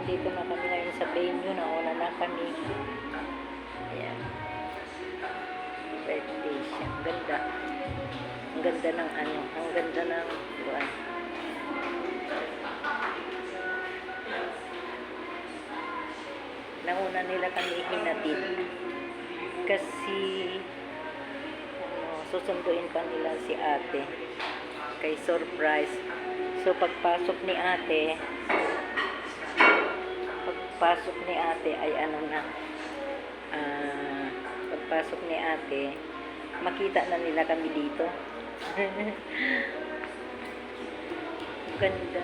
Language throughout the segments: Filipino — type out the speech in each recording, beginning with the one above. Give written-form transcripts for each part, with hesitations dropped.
nandito na kami ngayon sa venue. Nauna na kami. Ayan. Birthday siya. Ang ganda. Ang ganda ng ano. Ang ganda ng buwan. Nauna nila kami hinatid. Kasi susunduin pa nila si ate. Kay surprise. So pagpasok ni ate ay ano na, pagpasok ni ate makita na nila kami dito. Ganda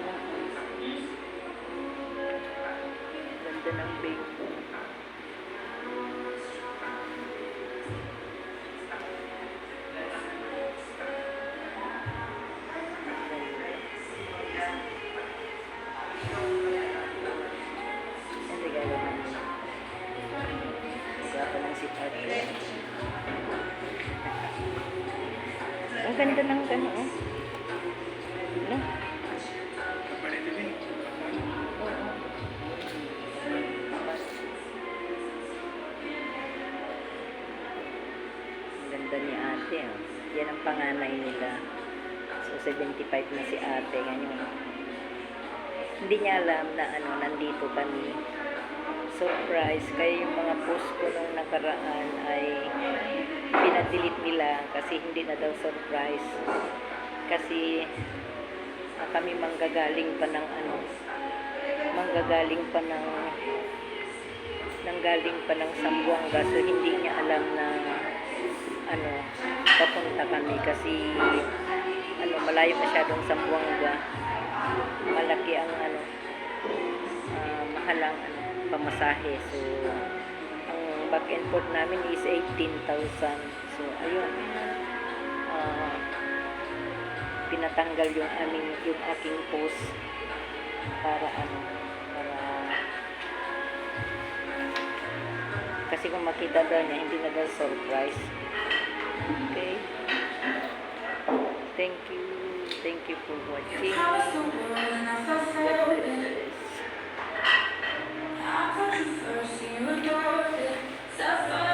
ng bake. Ang ganda ng gano'n, oh. Ano? Ang ganda ni ate, oh. Yan ang panganay nila. So, 75 na si ate. Ganyan. Hindi niya alam na ano, nandito kami. Surprise. Kaya yung mga post ko nung nakaraan ay pinadelete nila kasi hindi na daw surprise. Kasi kami manggagaling pa ng ano, manggagaling pa ng nanggaling pa ng Zamboanga, so hindi niya alam na ano, papunta kami kasi ano, malayo masyadong Zamboanga. Malaki ang ano, mahal ang ano, pamasahe. So ang back and forth namin is 18,000. So ayun, pinatanggal yung aking post para ano, para kasi kung makita daw niya hindi na daw surprise. Okay, thank you for watching. God bless.